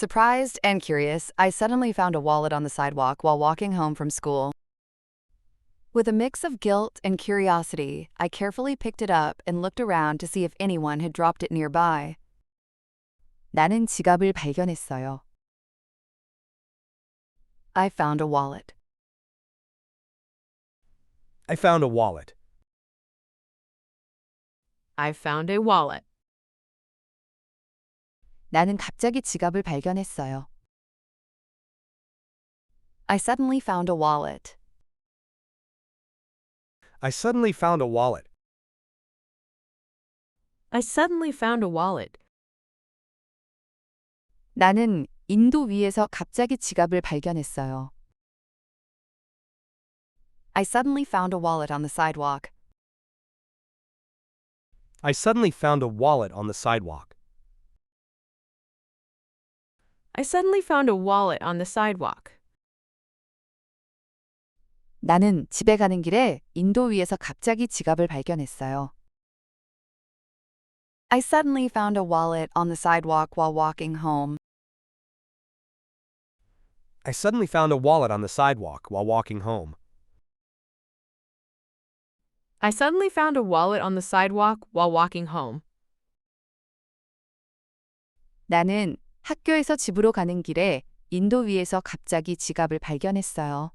Surprised and curious, I suddenly found a wallet on the sidewalk while walking home from school. With a mix of guilt and curiosity, I carefully picked it up and looked around to see if anyone had dropped it nearby. 나는 지갑을 발견했어요. I found a wallet. I found a wallet. I found a wallet. 나는 갑자기 지갑을 발견했어요. I suddenly found a wallet. I suddenly found a wallet. I suddenly found a wallet. 나는 인도 위에서 갑자기 지갑을 발견했어요. I suddenly found a wallet on the sidewalk. I suddenly found a wallet on the sidewalk. I suddenly found a wallet on the sidewalk. 나는 집에 가는 길에 인도 위에서 갑자기 지갑을 발견했어요. I suddenly found a wallet on the sidewalk while walking home. I suddenly found a wallet on the sidewalk while walking home. I suddenly found a wallet on the sidewalk while walking home. 나는 학교에서 집으로 가는 길에 인도 위에서 갑자기 지갑을 발견했어요.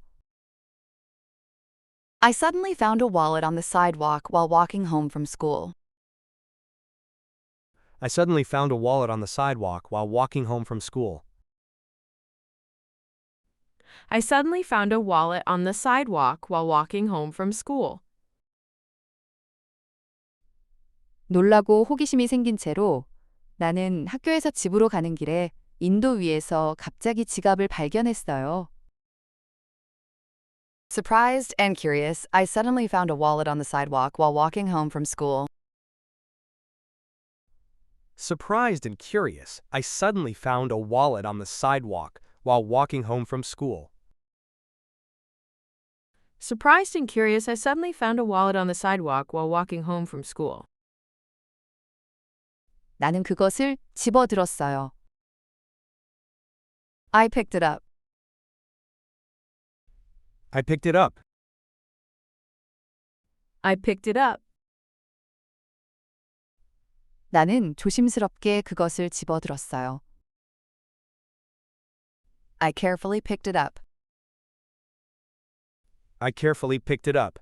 I suddenly found a wallet on the sidewalk while walking home from school. I suddenly found a wallet on the sidewalk while walking home from school. I suddenly found a wallet on the sidewalk while walking home from school. 놀라고 호기심이 생긴 채로 나는 학교에서 집으로 가는 길에 인도 위에서 갑자기 지갑을 발견했어요. Surprised and curious, I suddenly found a wallet on the sidewalk while walking home from school. Surprised and curious, I suddenly found a wallet on the sidewalk while walking home from school. Surprised and curious, I suddenly found a wallet on the sidewalk while walking home from school. 나는 그것을 집어들었어요. I picked it up. I picked it up. I picked it up. 나는 조심스럽게 그것을 집어들었어요. I carefully picked it up. I carefully picked it up.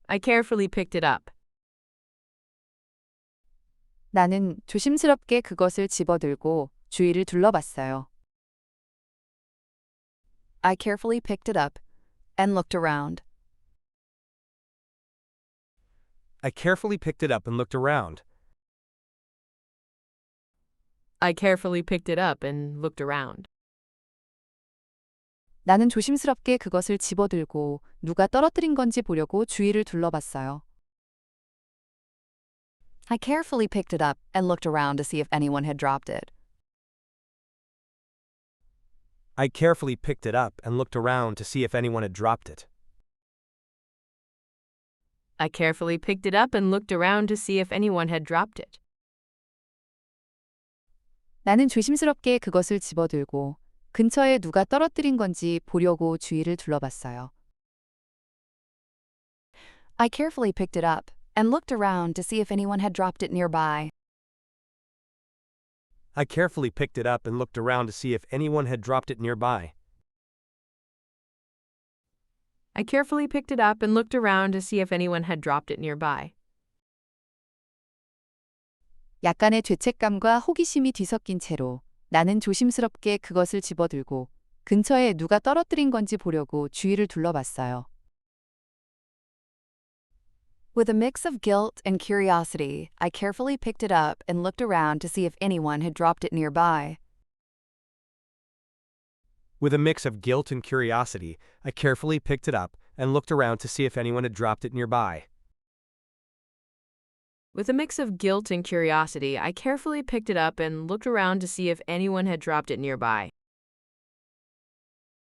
I carefully picked it up. 나는 조심스럽게 그것을 집어들고 주위를 둘러봤어요. I carefully picked it up and looked around. I carefully picked it up and looked around. I carefully picked it up and looked around. 나는 조심스럽게 그것을 집어들고 누가 떨어뜨린 건지 보려고 주위를 둘러봤어요. I carefully picked it up and looked around to see if anyone had dropped it. I carefully picked it up and looked around to see if anyone had dropped it. I carefully picked it up and looked around to see if anyone had dropped it. 나는 조심스럽게 그것을 집어들고 근처에 누가 떨어뜨린 건지 보려고 주위를 둘러봤어요. I carefully picked it up and looked around to see if anyone had dropped it nearby. I carefully picked it up and looked around to see if anyone had dropped it nearby. I carefully picked it up and looked around to see if anyone had dropped it nearby. 약간의 죄책감과 호기심이 뒤섞인 채로 나는 조심스럽게 그것을 집어들고 근처에 누가 떨어뜨린 건지 보려고 주위를 둘러봤어요. With a mix of guilt and curiosity, I carefully picked it up and looked around to see if anyone had dropped it nearby. With a mix of guilt and curiosity, I carefully picked it up and looked around to see if anyone had dropped it nearby. With a mix of guilt and curiosity, I carefully picked it up and looked around to see if anyone had dropped it nearby.